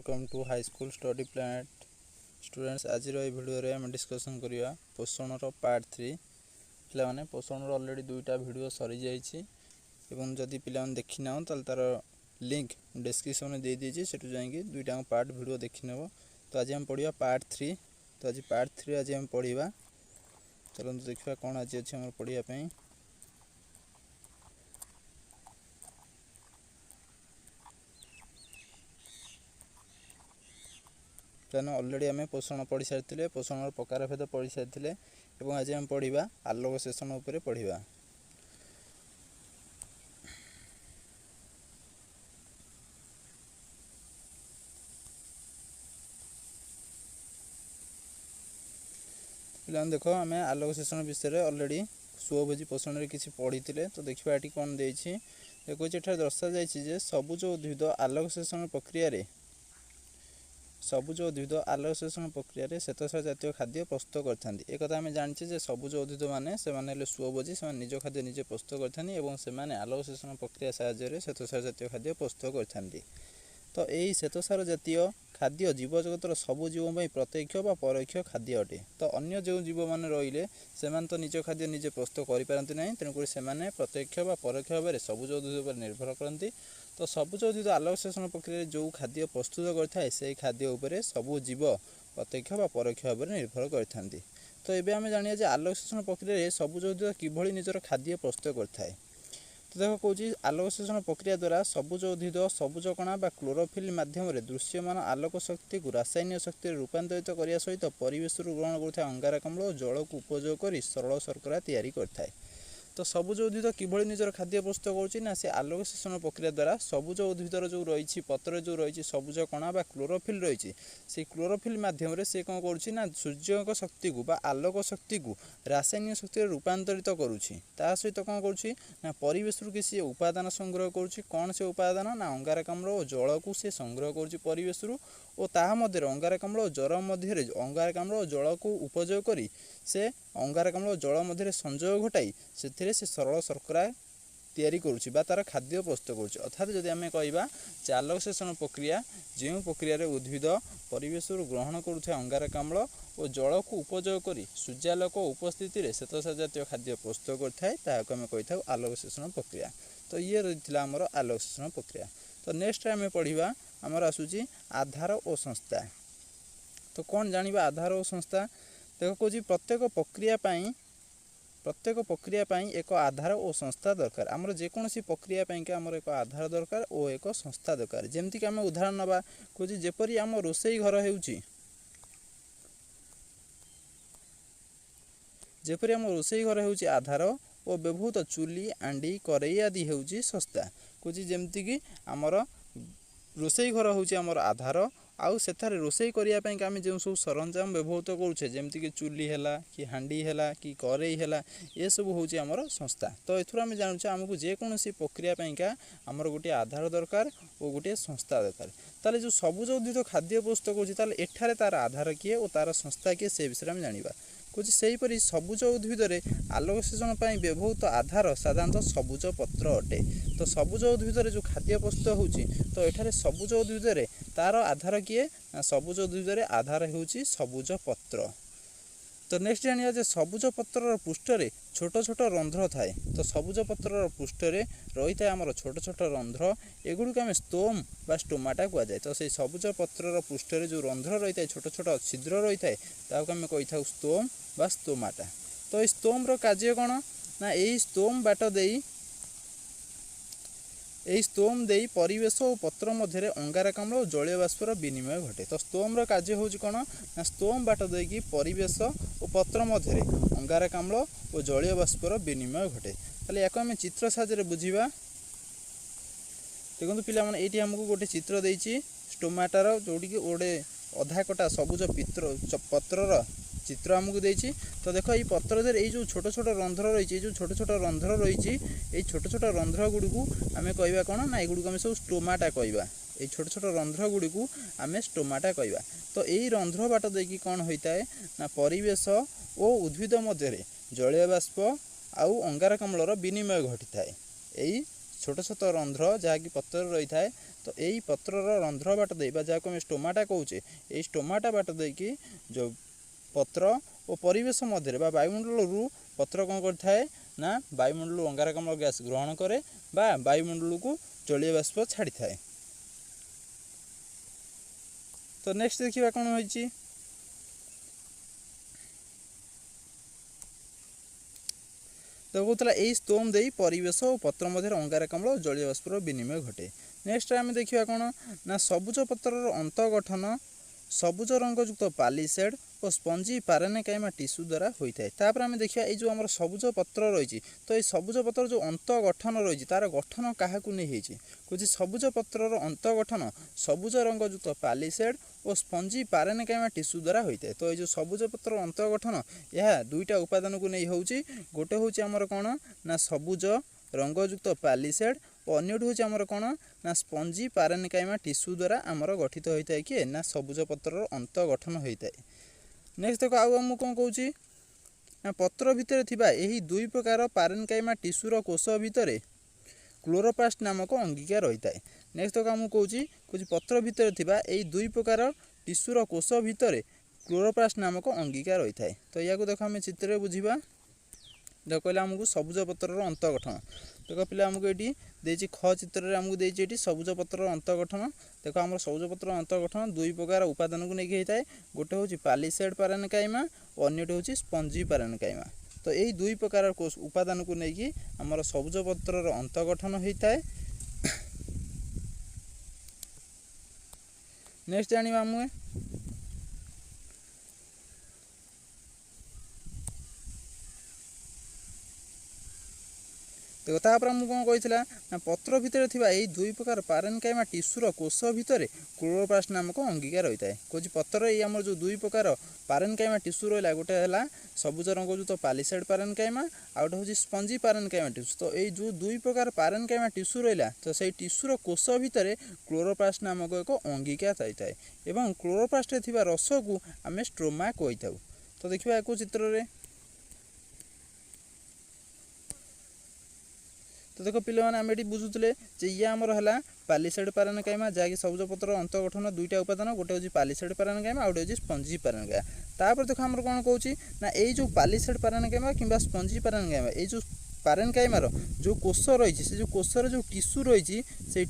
Welcome to high school study planet students. आज video रे आम डिस्कसन करिया पोषण पार्ट 3। पे पोषण ऑलरेडी दुईटा वीडियो सरी जाइए एवं जदि पे देखी ना तार लिंक डिस्क्रिप्शन दे दीजिए सेठू जाकि दुईटा पार्ट वीडियो देखी नेब। तो आज आम पढ़ा पार्ट 3। तो आज पार्ट 3 आज आम पढ़ा। चलते देखा कौन आज अच्छे आम पढ़ापी। ऑलरेडी आम पोषण पढ़ी सारी पोषण प्रकार भेद पढ़ी सारी आज आम पढ़ा आलोक सेशन उपर पढ़ा। पे देख आम आलोक सेशन विषय ऑलरेडी सुभोजी पोषण रे किसी पढ़ी थे। तो देखा ये कौन देखो दर्शा जाए सबुज उद्भिद आलोक सेशन प्रक्रिया सबुज उद्भिद आलोक सेशन प्रक्रिया श्वेतसार जातीय खाद्य प्रस्तुत करते। एक आम जाने सबुज उद्भिद मैंने सुभोजी से निज खाद्य निजे प्रस्तुत करते आलोक सेशन प्रक्रिया साहाय्य श्वेतसार जातीय खाद्य प्रस्तुत करते। तो यही श्वेतसार जातीय खाद्य जीव जगतर सबु जीव प्रत्यक्ष व परोक्ष खाद्य अटे। तो अन्य जो जीव मैंने रही से तो निज खाद्य निजे प्रस्तुत करपारती ना, तेणुक से प्रत्यक्ष व परोक्ष भाव में सबुज उद्भिद पर निर्भर करती। तो सबुज उद्भिद आलोक सेशन प्रक्रिया जो खाद्य प्रस्तुत करता से खाद्य उपर सबु जीव प्रत्यक्ष व परोक्ष भाव में निर्भर करते। तो ये आम जाना आलोक सेशन प्रक्रिया सबुज उद्भिद किभली निजर खाद्य प्रस्तुत करता। तो देखो कौन आलोक सेशन प्रक्रिया द्वारा सबुज उद्भिद सबुज कणा बा क्लोरोफिल माध्यम दृश्यमान आलोक शक्ति को रासायनिक शक्ति रूपांतरित करने सहित परिवेश ग्रहण करता अंगारकाम्ल और जल को उपयोग कर सरल शर्करा तैयारी करता। तो सबुज उद्भिद किभली निजर खाद्य प्रस्तुत करुच्ची से आलोक सेशन प्रक्रिया द्वारा सबुज उद्भिदर जो रही पत्र जो रही सबुज कणा बा क्लोरोफिल रही से क्लोरोफिल माध्यम से कौन करुच्ची सूर्य शक्ति को बा आलोक शक्ति को रासायनिक शक्ति रूपांतरित करुच्ची। ता सहित कौन करुच्ची परिवेश किसी उपादान संग्रह करुच्ची। कौन से उपादान ना अंगारकाम्ल और जल को सी संग्रह करुच्ची परिवेश और ता मध्य अंगारकाम्ल और जल मध्य अंगारकाम्ल और जल को उपयोग करी से अंगारकाम्ल और जल मध्य संयोग घटाई से सरल शर्करा तैयारी करुच्ची बा तार खाद्य प्रस्तुत करुच्ची। अर्थात जदि आम कहवा आलोक सेशन प्रक्रिया जो प्रक्रिया उद्भिद परिवेश ग्रहण करुवा अंगारकाम्ल और जल को उपयोग कर सूर्यालोक उपस्थित श्वेतसार जातीय खाद्य प्रस्तुत करता आम कही आलोक सेशन प्रक्रिया। तो ये रही आमर आलोक सेशन प्रक्रिया। तो नेक्स्ट आम पढ़ा आमर आसूची आधार और संस्था। तो कौन जानिबा आधार और संस्था। देखो कौन प्रत्येक प्रक्रिया एक आधार और संस्था दरकार। आमर जेकोसी प्रक्रिया आमर एक आधार दरकार और एक संस्था दरकार। जमती कि आम उदाहरण नवा कौन जेपरी आम रोसई घर होउची जेपरी आम रोसई घर होउची आधार और व्यवहृत चुली आंडी करई आदि होउची संस्था। कौन जमती कि आमर रोसई घर होउची आमर आधार आउ सेठारे रोसई करिया पई आम जो सब सरंजाम व्यवहृत करुचे जमती कि चुली है कि हांडी है कि करई है ये सब हूँ आमर संस्था। तो एथुर आम जानूचे आमको जेकोसी प्रक्रिया आमर गोटे आधार दरकार और गोटे संस्था दरकार। ताले जो सबुज उद्भिद खाद्य प्रस्तुत करुच्ची एठारे तार आधार किए और तार संस्था किए से विषय में जानिबा। कुछ सेहीपरि सबुज उद्भिद आलोक सेशन व्यवहृत आधार साधारणतः सबुज पत्र अटे। तो सबुज उद्भिद जो खाद्य प्रस्तुत होउची तो एठारे सबुज उद्भिद तार आधार किए सबुज उद्भिद आधार होउची सबुज पत्र। तो नेक्स्ट जानिया सबुज पत्र पृष्ठ छोट छोट रंध्र थाए। तो सबुज पत्र पृष्ठ रही है आमर छोट छोट रंध्र एगुड़िक आम स्टोम बा स्टोमाटा कहुए। तो से सबुज पत्र पृष्ठ जो रंध्र रही है छोट छोट छिद्र रही है ताकू आम कही था स्टोम बा स्टोमाटा। तो ये स्टोम रो कार्य कौन ना यही स्टोम बाट दे स्टोम दे परिवेश और पत्र मध्य अंगारकाम्ल और जलीय बाष्पर विनिमय घटे। तो स्टोम रो कार्य हूँ कौन ना स्टोम बाट दे परिवेश और पत्र मध्य अंगारकाम्ल और जलीय बाष्पर विनिमय घटे। ताले याको आम चित्र साहाय्य बुझा। देखो पिला माने एटी हमको गोटे चित्र देइछि स्टोमाटार जोड़ी गोटे अधा कटा सबुज पत्रर चित्र आमको देइछि। तो देखो ये पत्र ये जो छोट छोट रंध्र रही जो छोट छोट रंध्र रही छोट छोट रंध्र गुड़ी को आम कहवा कौन ना युड़ आम सब स्टोमाटा कहवा। ये छोट छोट रंध्र गुड़ी को आम स्टोमाटा कहवा। तो यही रंध्र बाट देखिए कौन होता है ना परिवेश और उद्भिद मध्य जलीय बाष्प आउ अंगारकाम्लर विनिमय घटी थाए। यही छोट छोट रंध्र जहाँकि पत्र रही थाए तो यही पत्रर रंध्र बाट दे जहाँ आम स्टोमाटा कौचे यही स्टोमाटा बाट देकी जो पत्र और परिवेश मध्य वायुमंडल पत्र कौन करता ना वायुमंडल अंगारकाम्ल गैस ग्रहण करे वायुमंडल को जलीय बाष्प छाड़ी थाए। तो नेक्स्ट देखिए कौन होइछि तो कहूला यही स्तोम दे परिवेश और पत्र मध्य अंगारकाम्ल और जलीय बाष्पर विनिमय घटे। नेक्स्ट आम देखा कौन ना सबुज पत्रर अंत गठन सबुज रंगयुक्त पालिसेड और स्पंजी पारेनिकाइमा टिश्यू द्वारा होता है। तापर आम देखा ये जो आम सबुज पत्र रही तो ये सबुज पत्र जो अंत गठन रही तार गठन क्या कौन सबुज पत्रर अंत गठन सबुज रंगयुक्त पालिसेड और स्पंजी पारेनिकाइमा टिश्यू द्वारा होता है। तो ये जो सबुज पत्र अंत गठन यह दुईटा उपादान को नहीं होची गोटे हूँ आमर कौन ना सबुज रंगयुक्त पालिसेड और अन्यटी हूँ आमर कौन ना स्पंजी पारेनिकाइमा टिश्यू द्वारा आमर गठित होता है किए ना सबुज पत्रर अंत गठन होता है। नेक्स्ट देखो आम कौन कौच ना पत्र भितर थिबा यही दुई प्रकार पारेनिकाइमा टिश्यूर कोष भितर क्लोरोप्लास्ट नामक अंगिका रही है। नेक्स्ट देखो आम कौच पत्र भितर थिबा यही दुई प्रकार टिश्यूर कोष भितर क्लोरोप्लास्ट नामक अंगिका रही है। तो या देख आम चित्र बुझा देख कहले आमको सबुज पत्रर अंत गठन देख पे आमको ये ख चित्र आमको देती सबुज पत्रर अंत गठन देख आम सबुज पत्र अंत गठन दुई प्रकार उपादान को लेकिन होता है गोटे हूँ पालिसेड पारेनिकाइमा और अन्यटी हूँ स्पंजी पारेनिकाइमा। तो यही दुई प्रकार उपादान को लेकिन आमर सबुज पत्रर अंत गठन होता है। नेक्स्ट जानिबा आम देखो तापर आमको कौन कही ना पत्र भितर थिबा यही दुई प्रकार पारेनिकाइमा टिश्यूर कोष भितर क्लोरोप्लास्ट नामक अंगिका रही है। कौन पत्र ये आम जो दुई प्रकार पारेनिकाइमा टिश्यू रहा गोटे है सबुज रंगयुक्त पालिसेड पारेनिकाइमा आ गोटे हूँ स्पंजी पारेनिकाइमा टिश्यू। तो ये जो दुई प्रकार पारेनिकाइमा टिश्यू रहा तो से टिश्यूर कोष भितर क्लोरोप्लास्ट नामक एक अंगिका थाई एवं क्लोरोप्लास्ट थिबा रस को आम स्ट्रोमा कही था। तो देखिए एक चित्र रे तो देख पे आम ये बुझुले ये आमर है पालिसेड पारेनिकाइमा जहाँकि सबुज पत्र अंत गठन दुईटा उपादान गोटे हूँ पालिसेड पारेनिकाइमा आ गोटे हूँ स्पंजी पारेनिकाइमा। तापर देख आमर कौन कौच ना यही जो पालिसेड पारेनिकाइमा कि स्पंजी पारेनिकाइमा ये जो पारेनिकाइमार जो कोष रही से जो कोषर जो टिश्यू रही से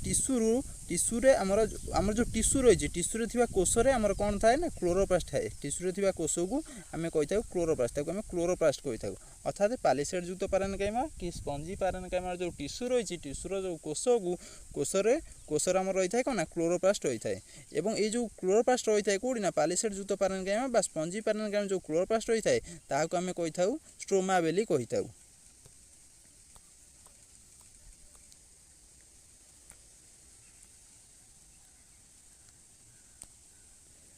टिश्यूरे आमर जो टिश्यू रही टिश्यूरे थिबा कोषरे आमर कौन थाए ना क्लोरोप्लास्ट थाए टिश्यूरे थिबा कोष को आम कही था क्लोरोप्लास्ट आम क्लोरोप्लास्ट कही था अर्थात पालिसेड युक्त पारेनिकाइमा कि स्पंजी पारेनिकाइमार जो टिश्यू रही टिश्यूर जो कोष को कोषर आम रही है कौन ना क्लोरोप्लास्ट रही है। एवं ये जो क्लोरोप्लास्ट रही है कौटी ना पालिसेड युक्त पारेनिकाइमा स्पंजी पारेनिकाइमा जो क्लोरोप्लास्ट रही है ताकू आम कही था स्ट्रोमा बेली कही था।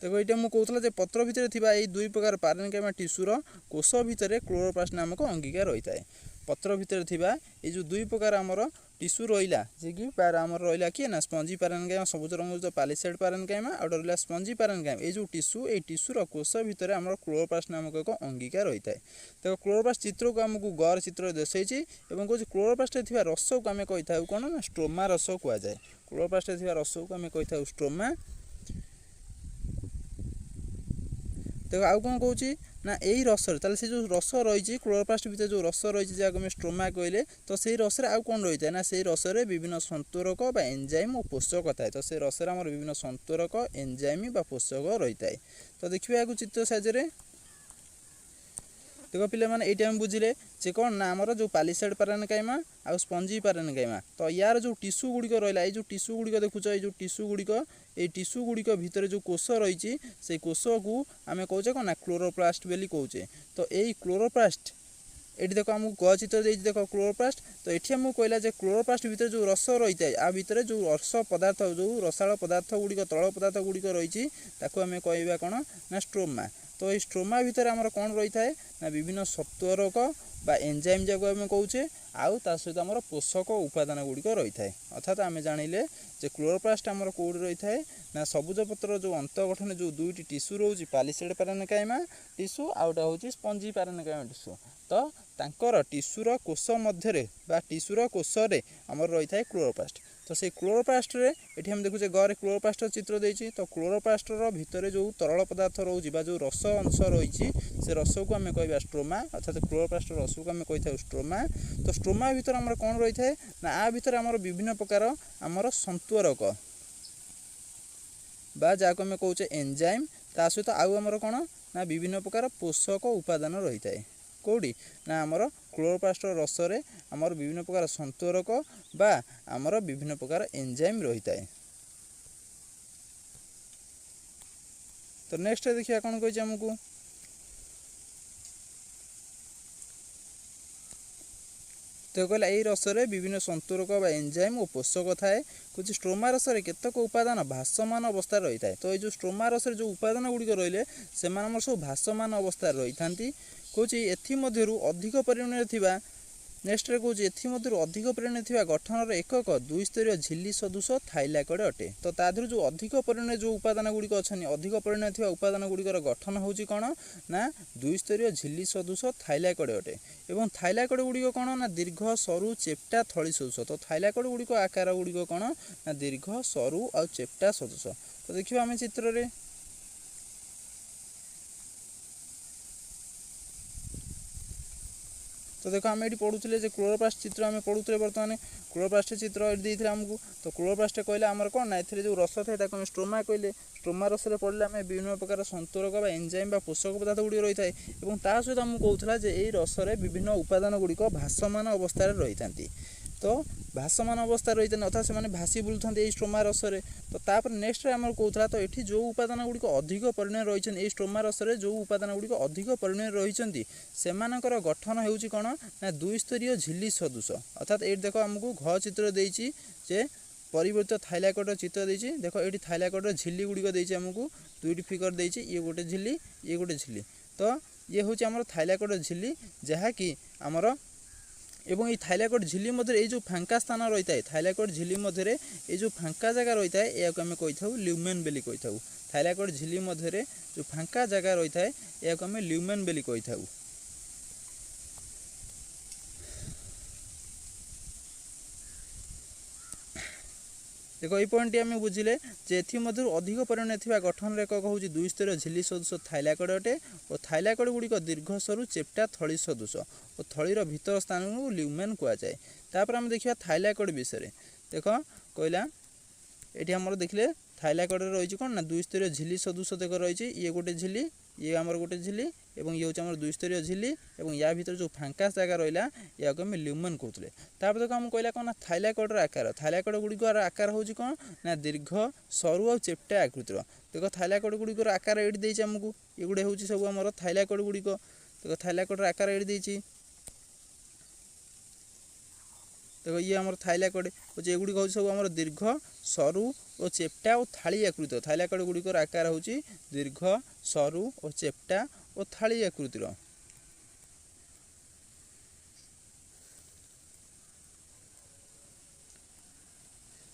देखो ये मुझे कहूला पत्र भितर थिबा यही दुई प्रकार पारेनिकाइमा टिश्यूर कोष भितर क्लोरोप्लास्ट नामक अंगिका रही है। पत्र भितर थिबा ये जो दुई प्रकार आमर टिश्यू रहा जे कि आमर रहा किए ना स्पंजी पारेनिकाइमा सबुज रंग पालिसेड पारेनिकाइमा और रहा स्पंजी पारेनिकाइमा ये जो टिश्यू ये टिश्यूर कोष भितर आमर क्लोरोप्लास्ट नामक एक अंगिका रही है। देखो क्लोरोप्लास्ट चित्र को आमको गर चित्र दर्शाई और कौन क्लोरोप्लास्ट थिबा रस को आम कही था कौन ना स्ट्रोमा रस कहुए क्लोरोप्लास्ट थिबा रस को आम कही था स्ट्रोमा। देखो आउ कौन कौच ना यही रस से जो रस रही क्लोरोप्लास्ट भितर जो रस रही जहाँ स्ट्रोमा कहले तो से रस आउ कौन रही है ना से रस विभिन्न संतुरक एंजाइम और पोषक थाए। तो से रस आम विभिन्न संतुरक एंजाइम पोषक रही है। तो देखिए या चित्र साहाय्य देख पे ये बुझे जे कौन ना आमर जो पालिसेड पारेनिकाइमा आ स्पंजी पारेनिकाइमा तो यार जो टिश्यू गुड़िक रहा ये जो टिश्यू गुड़िक देखुच ये टिश्यू गुड़िक भितर जो कोष रही से कोष को आम कहे कौन ना क्लोरोप्लास्ट बेली कहे। तो यही क्लोरोप्लास्ट ये देख आमको ग चित्र देख क्लोरोप्लास्ट तो ये आमको कहला क्लोरोप्लास्ट भितर जो रस रही है आ भितर जो रस पदार्थ जो रसाल पदार्थ गुड़िक तरल पदार्थ गुड़िक रही आम कह कौन ना स्ट्रोमा। तो ये स्ट्रोमा भितर आमर कौन रही है ना विभिन्न सत्वरक बा एंजाइम जगह आम कहे आउ ता सहित आमर पोषक उपादान गुड़िक रही है। अर्थात आम जानिले जे क्लोरोप्लास्ट आमर कौटी रही है ना सबुज पत्र जो अंत गठन जो दुईटी टिश्यू रोचे पालिसेड पारेनिकाइमा टिश्यू आउटा हूँ स्पंजी पारेनिकाइमा टिश्यू। तो तांकर टिश्यूर कोष मध्य बा टिश्यूर कोषरे आमर रही है क्लोरोप्लास्ट। तो से क्लोरोप्लास्ट रे एठी हम देखुचे गरे क्लोरोप्लास्ट चित्र देछि। तो क्लोरोप्लास्ट रो भितरे जो तरल पदार्थ रोची बा जो रस अंश रही से रस को आम कह स्ट्रोमा अर्थात क्लोरोप्लास्ट रस को आम कही स्ट्रोमा। तो स्ट्रोमा भितर आमर कौन रही है ना आ भितर आमर विभिन्न प्रकार आमर संतुअरक बा जाको आम कहे एंजाइम ता सहित आउ आमर कौन ना विभिन्न प्रकार पोषक उपादान रही है कौटी ना आमर क्लोरोप्लास्ट रसरे आमर विभिन्न प्रकार संतुअरक बा आमर विभिन्न प्रकार एंजाइम रही है। तो नेक्स्ट देखिए कौन कही आमको तो कहला यही रसरे विभिन्न संतुरक बा एंजाइम और पोषक थाए कुछ स्ट्रोमा रसरे केतक उपादान भासमान अवस्था रही है। तो ये स्ट्रोमा रसरे जो उपादान गुड़िक रही से सब भासमान अवस्था रही था कौच एमध्यु अधिक परिमाण थिबा नेक्स्ट रे कौच एमध्यु अधिक परिमाण थिबा गठन एकक दुई स्तरीय झिल्ली सदृश थाइलैकॉइड अटे। तो तादर जो अधिक परिमाण जो उपादान गुड़िक अच्छा अधिक परिमाण थिबा उपादान गुड़िकर गठन होची कौन ना दुई स्तरीय झिल्ली सदृश थाइलैकॉइड अटे। एवं थाइलैकॉइड गुड़िक कौन ना दीर्घ सरु चेप्टा थली सदृश। तो थाइलैकॉइड गुड़िक आकार गुड़िक कौन ना दीर्घ सरु और चेप्टा सदृश। तो देखिए आम चित्र रे तो देखो आम ये पढ़ुले क्लोरोप्लास्ट चित्र आम पढ़ुले बर्तमान क्लोरोप्लास्ट चित्र ये आमको। तो क्लोरोप्लास्ट कहला आमर कौन ना जो रस था स्ट्रोमा कहले स्ट्रोमा रस पड़े आम विभिन्न प्रकार संतुरक एंजाइम बा पोषक पदार्थ गुड़ी रही है और ता सहित आमको कहला ये रसरे विभिन्न उपादान गुड़िक भासमान अवस्था रही था। तो भासमान अवस्था रही है अर्थात से भासी बुलूँ स्ट्रोमा रसरे। तो तापर नेक्स्ट आम कहला तो ये जो उपादान गुड़िक अधिक परिमाण रही स्ट्रोमा रसरे जो उपादान गुड़िक अधिक परिमाण रही सेमानकर गठन होउची कौन ना दुई स्तरीय झिल्ली सदृश अर्थात ये देखो आमको घ चित्र देछि जे परिवर्तित थाइलैकॉइड चित्र देछि। देखो ये थाइलैकॉइड झिल्ली गुड़िक देछि आमको दुईटी फिगर देछि ये गोटे झिल्ली ये गोटे झिल्ली। तो ये हूँ आमर थाइलैकॉइड झिल्ली जहाँकि आमर एवं ये थाइलैकॉइड झिल्ली मध्य जो फांका स्थान रही है थाइलैकॉइड झिल्ली मध्य ये जो फांका जगह रही है या आम कही था ल्यूमेन बेली कही था। थाइलैकॉइड झिल्ली मध्य जो फांका जगह रही है या आम ल्यूमेन बेली कही था। देखो ये पॉइंट आम बुझिले मध्य अधिक परिमाण थिबा गठन एकक हूँ दुई स्तरीय झिल्ली सदृश थाइलैकॉइड अटे और थाइलैकॉइड गुड़िक दीर्घ सरु चेप्टा थली सदृश और थलीर भीतर स्थान को ल्यूमेन कहुए। तापर आम देखा थाइलैकॉइड विषय देख कहला ये आम देखले थाइलैकॉइड रही कौन ना दुई स्तरीय झिल्ली सदृश देख रही ये गोटे झिल्ली ये आमर गोटे झिल्ली और ये हूँ दुई स्तरीय झिल्ली और या भीतर जो फांका जगह रहा या आम ल्यूमेन कहते। तापर देखो आम कहला कौन ना थाइलैकॉइड आकार थाइलैकॉइड गुड़िकर आकार हूँ कौन ना दीर्घ सरु और चेप्टा आकृतिर। देखो थाइलैकॉइड गुड़िकर आकार ये देछि आमको ये गुड़े हूँ सब आम थाइलैकॉइड गुड़िक। देखो थाइलैकॉइड आकार ये देछि देखो ये आम थाइलैकॉइड ये गुड़िक हूँ सब आम दीर्घ सरु और चेप्टा और थाली आकृत। थाइलैकॉइड गुड़िकर आकार हूँ दीर्घ सरु और चेप्टा और थाली आकृतिर।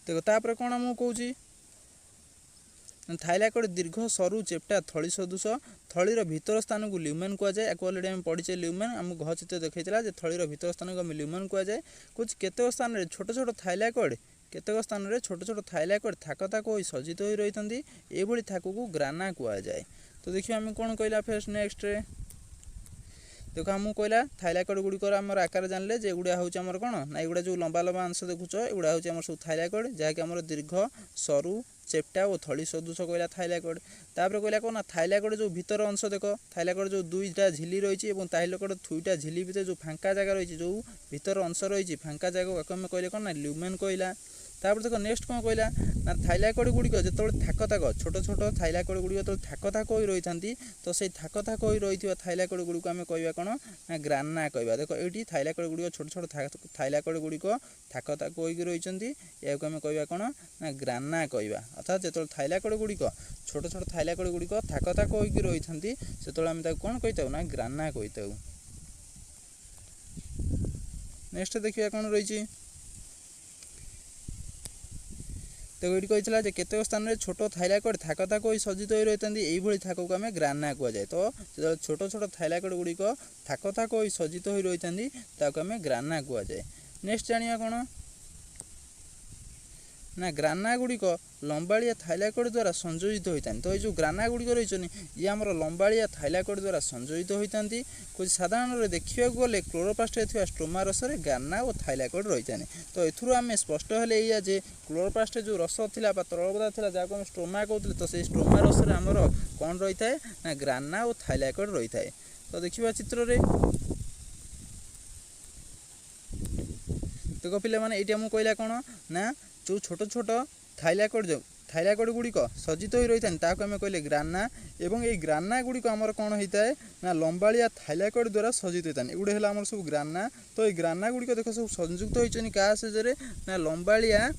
देखो तापर कौन आम कहूँ थाइलैकॉइड दीर्घ सरु चेप्टा थली सदृश थलीर भीतर स्थान को ल्यूमेन कहुए। या अलरेडी आम पढ़ीचे ल्यूमेन आम घ चित्र देखा थलीर भीतर स्थान को आम ल्यूमेन कहुए। कुछ केतक स्थान में छोट छोट थाइलैकॉइड केतक स्थान में छोट छोट थाइलैकॉइड थाक थाक हो सज्जित हो रही था थाक को ग्राना कहुए। तो देखिए आम कौन कहला फेस्ट नेक्स्ट रे देखो आमको कहला थाइलैकॉइड गुड़िकर आम आकार जानले जे एगुड़ा हूँ आम कौन ना एगुड़ा जो लंबा लंबा अंश देखुच एगुड़ा हूँ आम सब थाइलैकॉइड जहाँकि आम दीर्घ सरु चेप्टा और थली सदृश कहला थाइलैकॉइड। तापर कहला कौन ना थाइलैकॉइड जो भीतर अंश देख थाइलैकॉइड जो दुईटा झिल्ली रही थाइलैकॉइड दुईटा झिल्ली भीतर जो फांका जगह रही जो भीतर अंश रही फांका जगह आम कहले कौन ना ल्यूमेन कहला। तापर देखो नेक्स्ट कौन कहला ना थाइलैकॉइड गुड़िक जो थाक थाक छोट छोट थाइलैकॉइड गुड़िक जो थाक थाक हो रही था तो से थाक थाक हो रही थाइलैकॉइड गुड़िक आम कह कौन ना ग्राना कह। देखो ये थाइलैकॉइड गुड़िक छोट छोट थाइलैकॉइड गुड़िक थाक थाक हो रही या आम कह कौन ना ग्राना कह। अर्थात जो थाइलैकॉइड गुड़िक छोट छोट थाइलैकॉइड गुड़िक थाक थाक हो रही था आम कौन कही ना ग्राना कही। नेक्स्ट देखिए कौन रही तो ये कही केतक स्थान में छोट थाइलाकोइड थाक थाक होई सज्जित होई रहितंती एइभଳି थाक को आमे ग्राना कुआ जाए। तो जो छोट छोट थाइलाकोइड गुड़िक थाक थाक होई सज्जित होई रहितंती ताको आमे ग्राना कुआ जाए। नेक्स्ट जानिया कोन ना ग्राना गुड़िक लंबाड़िया थाइलाकोइड द्वारा संयोजित होता है। तो ये जो ग्राना गुड़िक रही ये आम लंबाड़िया थाइलाकोइड द्वारा संयोजित होता है। कुछ साधारण देखा गले क्लोरोप्लास्ट स्ट्रोमा रस ग्राना और थाइलाकोइड रही है। तो एथुरु आम स्पष्ट हेले या जे क्लोरोप्लास्ट जो रस थिला तरल पदार्थ थिला जहाँ आम स्ट्रोमा कहते तो से स्ट्रोमा रस आमर कौन रही है ना ग्राना और थाइलाकोइड रही है। तो देखा चित्र रे देख पिला माने एटा मु कहला कोन ना जो छोट छोट थाइलाकोइड गुड़िक सज्जित हो रही है ताको आम कहले ग्राना एवं ये ग्राना गुड़िक आमर कौन होता है ना लंबाड़िया थाइलाकोइड द्वारा सज्जित होता है। एगुड़े है आम सब ग्राना। तो ये ग्राना गुड़िक देख सब संयुक्त होती क्या साजे ना लंबाड़िया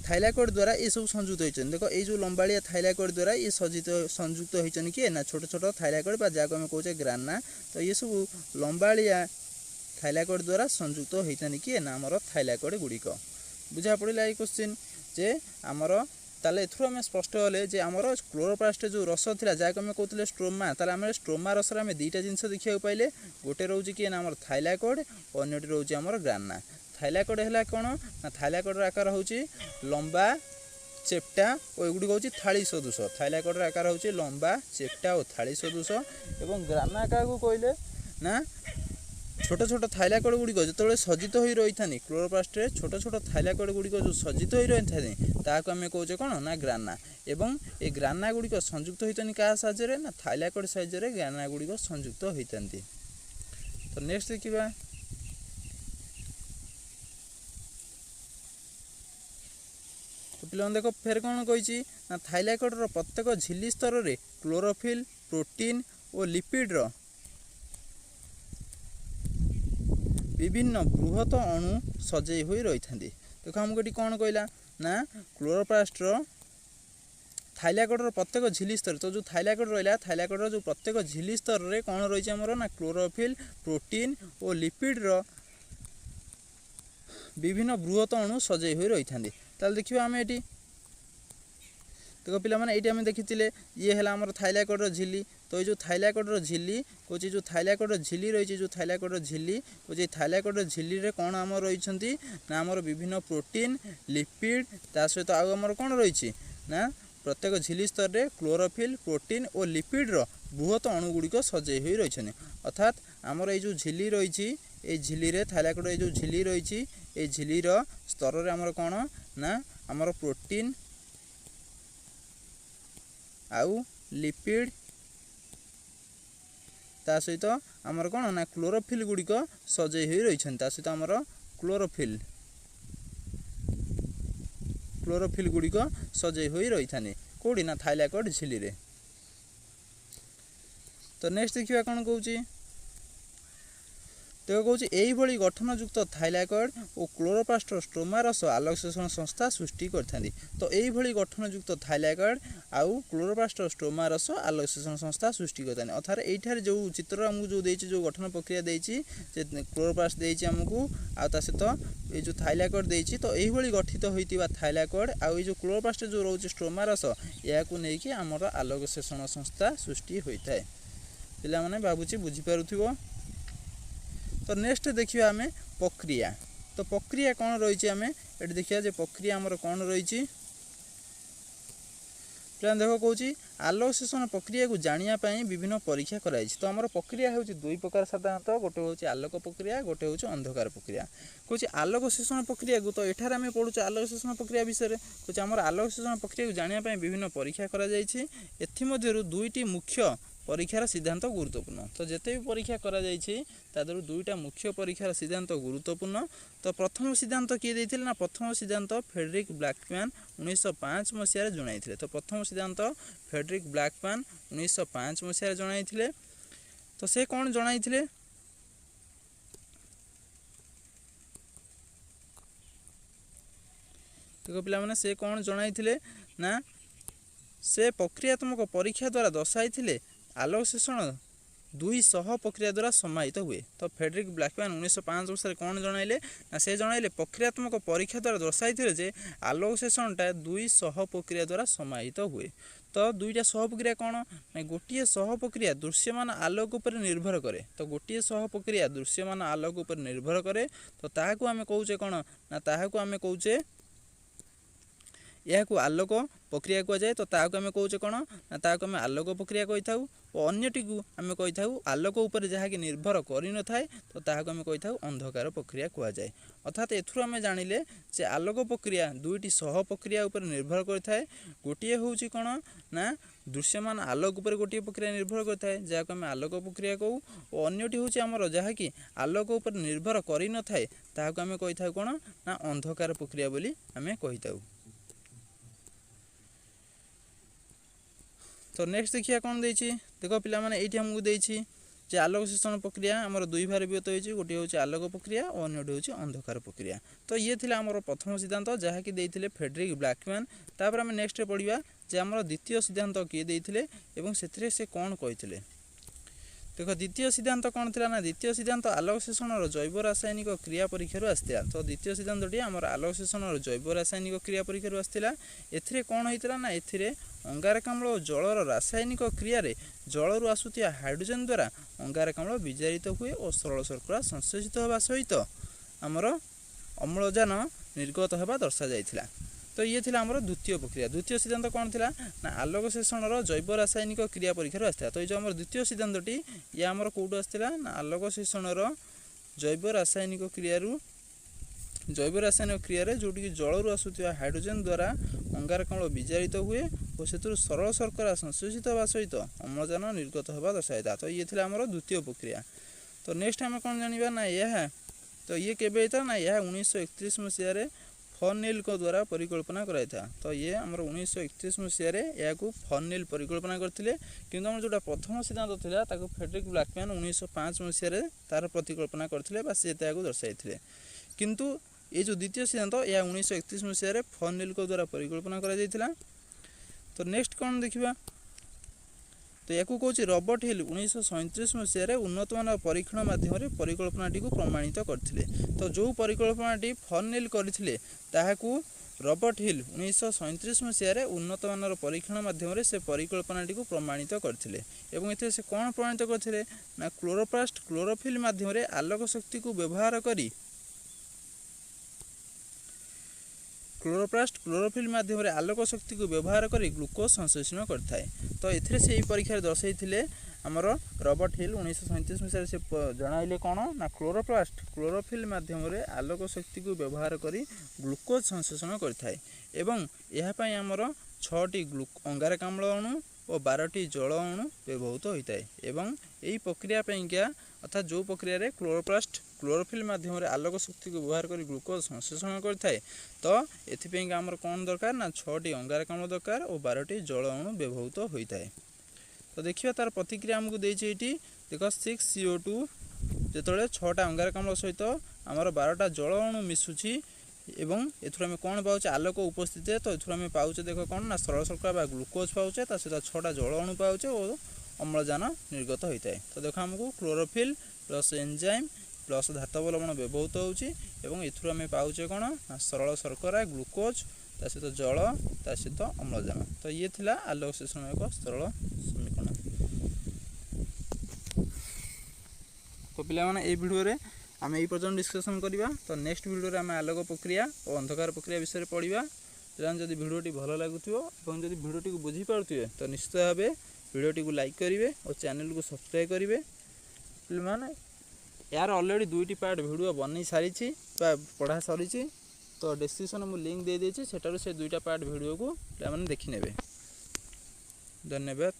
थाइलाकोइड द्वारा ये सब संयुक्त होती। देख ये जो लंबाड़िया थाइलाकोइड द्वारा ये संयुक्त होती किए ना छोट छोट थाइलाकोइड जहाँ को आम कहे ग्राना। तो ये सब लंबाड़िया थाइलाकोइड द्वारा संयुक्त होती किए ना आमर थाइलाकोइड गुड़िक बुझा पड़ा ये क्वेश्चन जे आमर ताले एथुरु आम स्पष्ट हेले जे आमर क्लोरोप्लास्ट जो रस थिला जहाँ आम कहते स्ट्रोमा ताले आम स्ट्रोमा रस आम दुईटा जिनस देखा पाइले गोटे रोचे किए ना आमर थाइलाकोइड और अन्यटी रोचे आमर ग्राना। थाइलाकोइड है कौन ना थाइलाकोइड आकार हूँ लंबा चेप्टा और एगुड़ी हूँ थाली सदृश। थाइलाकोइड आकार हूँ लंबा चेप्टा और थाली सदृश एवं ग्राना क्या कहले ना छोट छोट थाइलाकोइड गुड़िक जो सज्जित हो रही था क्लोरोप्लास्ट छोट छोट थाइलाकोइड गुड़िक जो सज्जित हो रही था आम कहे कौन ना ग्राना। एवं ये ग्राना गुड़िक संयुक्त होती क्या साहाय्य ना थाइलाकोइड साहाय्य ग्राना गुड़िक संयुक्त होती। तो नेक्स्ट देखा तो पिला देख फेर कौन कही ना थाइलाकोइड प्रत्येक झिल्ली स्तर में क्लोरोफिल प्रोटीन और लिपिड विभिन्न बृहत अणु सजई हुई रही था। देख आमको ये कौन कहला ना क्लोरोप्लास्ट थाइलाकोइड प्रत्येक झिल्ली स्तर तो जो थाइलाकोइड रहा थाइलाकोइड जो प्रत्येक झिल्ली स्तर में कौन रही आमर ना क्लोरोफिल प्रोटीन और लिपिड विभिन्न बृहत अणु सजई हुई रही था। देखिए आम ये देख पिला माने ये देखी ये है आम थाइलाकोइड झिल्ली। तो ये जो थाइलाकोइड झिल्ली कौन जो थाइलाकोइड झिल्ली रही जो थाइलाकोइड झिल्ली कौन थाइलाकोइड झिल्ली रे कौन आम रही ना आमर विभिन्न प्रोटीन लिपिड ता सहित आमर कौन रही ना प्रत्येक झिल्ली स्तर में क्लोरोफिल प्रोटीन और लिपिड बृहत अणुगुड़िक सजई हुई रही। अर्थात आमर ये जो झिल्ली रही ये झिल्ली रे थाइलाकोइड जो झिल्ली रही ये झिल्लीर स्तर में आमर कौन ना आमर प्रोटीन आउ लिपिड ता सहित आमर कौन ना क्लोरोफिल गुड़िक सजई हुई रही सहित आमर क्लोरोफिल गुड़िक सजई हुई रही था कौड़ी ना थाइलाकोइड झिल्ली रे। तो नेक्स्ट देखिए कौन कहूँ देख कौन यही गठनयुक्त थाइलाकोइड और क्लोरोप्लास्ट स्ट्रोमा रस आलोक शोषण संस्था सृष्टि करथांती। तो यही गठनयुक्त थाइलाकोइड आउ क्लोरोप्लास्ट स्ट्रोमा रस आलोक शोषण संस्था सृष्टि करथांती। अर्थात ये जो चित्र आमको जो देछि जो गठन प्रक्रिया देछि क्लोरोप्लास्ट देछि आमको आ ता सहित ये जो थाइलाकोइड देछि तो यही गठित होइतिबा थाइलाकोइड आउ जो क्लोरोप्लास्ट जो रोचे स्ट्रोमा रस याकू नेकी आमर आलोक शोषण संस्था सृष्टि होइथाय। पिला माने भाबुछि बुझी पारुथिबो। तो नेक्स्ट देखिए आम प्रक्रिया। तो प्रक्रिया कौन रही आम ये देखिए जे प्रक्रिया आमर कौन रही देख कौन आलोक शोषण प्रक्रिया को जानापी विभिन्न परीक्षा कराई। तो आमर प्रक्रिया हूँ दुई प्रकार साधारणतः गोटे हूँ आलोक प्रक्रिया गोटे हूँ अंधकार प्रक्रिया। कौन आलोक शोषण प्रक्रिया को तो एठार आम पढ़ुचे आलोक शोषण प्रक्रिया विषय कौन आमर आलोक शोषण प्रक्रिया को जानापी विभिन्न परीक्षा कर दुईटी मुख्य परीक्षार सिद्धांत गुरुत्वपूर्ण। तो जिते भी परीक्षा करा दुईटा मुख्य परीक्षार सिद्धांत गुरुत्वपूर्ण। तो प्रथम सिद्धांत किए देते ना प्रथम सिद्धांत फ्रेडरिक ब्लैकमैन 1905 मसीह जणाई। तो प्रथम सिद्धांत फ्रेडरिक ब्लैकमैन 1905 मसीह जणाई। तो से कौन जणाई देखो पिला माने से कौन जणाई ना से प्रक्रियात्मक परीक्षा द्वारा दर्शाई आलोक शोषण 200 प्रक्रिया द्वारा समाहित हुए। तो फ्रेडरिक ब्लैकमैन 1905 मसीह कौन जनइले ना से जनइले प्रक्रियात्मक परीक्षा द्वारा दर्शाई जे आलोक सेषणटा 200 प्रक्रिया द्वारा समाहित हुए। तो दुईटा सह प्रक्रिया कौन ना गोटे सह प्रक्रिया दृश्यमान आलोक उपर निर्भर करे। तो गोटे सह प्रक्रिया दृश्यमान आलोक उपर निर्भर करे तो ताहाकू आमे कहूचे कौन ना ताहाकू आमे कहूचे यह आलोक प्रक्रिया कहुए। तो ताकू आम कौचे कौन ना ताकू आम आलोक प्रक्रिया कही था और अन्यटी को आम कही था आलोक उपर जहाँकि निर्भर कर न थाए तो ताकू आम कही था अंधकार प्रक्रिया कहुए। अर्थात एथुरु आम जानिले जे आलोक प्रक्रिया दुईटी सह प्रक्रिया उपर निर्भर करता है। गोटे हूँ कौन ना दृश्यमान आलोक उपर गोटे प्रक्रिया निर्भर करता है जहाँ आम आलोक प्रक्रिया कहू और अन्यटी हूँ आमर जहाँकि आलोक उपर निर्भर कर न थाए ताकू आम कही था कौन ना अंधकार प्रक्रिया बोली आम कही था। तो नेक्स्ट देखिए कौन देछि देखो पिला माने एठी हमकु देछि जे आलोक सेषण प्रक्रिया हमर दुई भाग विभक्त होइछि गोटे होछि आलोक प्रक्रिया और अन्यटी होछि अंधकार प्रक्रिया। तो ये थिला हमर प्रथम सिद्धांत जहा कि देइथिले फ्रेडरिक ब्लैकमैन। तापर हम नेक्स्ट पढिबा जे हमर द्वितीय सिद्धांत किए देइथिले एवं सेथिरे से कोन कहिथिले। देखो द्वितीय सिद्धांत कौन थिला ना द्वितीय सिद्धांत आलोक सेषणर जैव रासायनिक क्रिया परीक्षा आसला। तो द्वितीय सिद्धांतटी आमर आलोक सेषणर जैव रासायनिक क्रिया परीक्षा आसला। एथिरे कौन होइतिला ना एथिरे अंगारकाम्ल और जलर रासायनिक क्रिया रे जलरू आसुतिया हाइड्रोजन द्वारा अंगारकाम्ल विजारित हुए और सरल शर्करा संश्लेषित होगा सहित आमर अम्लजान निर्गत होगा दर्शा जाइथिला। तो ये थिला हमर द्वितीय प्रक्रिया। द्वितीय सिद्धांत कौन थिला ना आलोक सेषणर जैव रासायनिक क्रिया परीक्षा आसला। तो ये जो हमर द्वितीय सिद्धांतटी ये हमर कोडू आसला ना आलोक सेषणर जैव रासायनिक क्रिया रे जोटी कि जलरू आसुतिया हाइड्रोजन द्वारा अंगारकाम्ल विजारित हुए और सेतु सरल शर्करा संश्लेषित होगा सहित अम्लजान निर्गत होगा दर्शाइता। तो ये थिला हमर द्वितीय प्रक्रिया। तो नेक्स्ट आम कौन जानिबा ना यह तो ये केबे होता ना यह 1931 मसीह रे फर्नेल को द्वारा परिकल्पना कराई था। तो ये आमर 1931 मसीह रे या को फर्नेल परिकल्पना करथिले किंतु हमर जोटा प्रथम सिद्धांत थिला ताको फ्रेडरिक ब्लैकमैन 1905 मसीह रे तार परिकल्पना करथिले बा से ताको दर्शाइथिले। किंतु ये जो द्वितीय सिद्धांत या 1931 मसीह रे फर्नेल को द्वारा परिकल्पना करा जायथिला। तो नेक्स्ट कौन देखिबा तो या को कहूँ रॉबर्ट हिल 1937 मसीह उन्नत मान परीक्षण माध्यम परिकल्पनाटी को प्रमाणित करथिले। तो जो परिकल्पनाटी फर्नेल करथिले ताहाकू रॉबर्ट हिल 1937 मसीह उन्नत मान परीक्षण माध्यम से परिकल्पनाटी को प्रमाणित करथिले एवं एथे से कौन प्रमाणित करथिले ना क्लोरोप्लास्ट क्लोरोफिल माध्यम आलोक शक्ति को व्यवहार करी क्लोरोप्लास्ट क्लोरोफिल माध्यम आलोक शक्ति को व्यवहार कर ग्लूकोज संश्लेषण करता है। तो एथिरे से परीक्षा दर्शाइथिले आमर रॉबर्ट हिल 1937 मसीह से जणाइले कौन ना क्लोरोप्लास्ट क्लोरोफिल माध्यम आलोक शक्ति को व्यवहार कर ग्लूकोज संश्लेषण करता है एवं यह पई आमर 6टी अंगारकाम्ल अणु और 12टी जल अणु व्यवहृत होता है। एवं यही प्रक्रिया क्या अर्थात जो प्रक्रिया रे क्लोरोप्लास्ट क्लोरोफिल माध्यम आलोक शक्ति को व्यवहार कर ग्लूकोज संश्लेषण करता है। तो एथिपई आमर कौन दरकार ना 6टी अंगारकाम्ल दरकार और 12टी जल अणु व्यवहृत होता है। तो देखिए तार प्रतिक्रिया आमको देछि देख 6CO2 जिते 6टा अंगारकाम्ल सहित आमर 12टा जल अणु मिसुछि एवं एथुर आम कौन पाचे आलोक उपस्थित है। तो एथुर आम पाचे देख कौन ना सरल शर्करा ग्लूकोज पाचे सहित 6टा जल अणु पाचे और अम्लजान निर्गत होता है। तो देख आमको क्लोरोफिल प्लस एंजाइम प्लस धातव लवण व्यवहृत होउछि एवं एथुर आम पाचे कौन ना सरल शर्करा ग्लूकोज ता सहित जल ता सहित अम्लजान। तो ये थिला आलोक सेषण एक सरल समीकरण। तो पिला माने ए वीडियो रे आम यही पर्यटन डिस्कसन करवा। तो नेक्स्ट वीडियो आम आलोक प्रक्रिया और अंधकार प्रक्रिया विषय में पढ़ा। जदि भिडियोटी भल लगुव और जदि भिडियोटी को बुझीपारे तो निश्चित भाव भिडियोटी को लाइक करेंगे और चैनल को सब्सक्राइब करेंगे। मैंने यार ऑलरेडी 2टी पार्ट वीडियो बन सारी पढ़ा सरी। तो डिस्क्रिप्शन में लिंक दे देछि सेटारु से 2टा पार्ट वीडियो को मैंने देखी नेबे। धन्यवाद।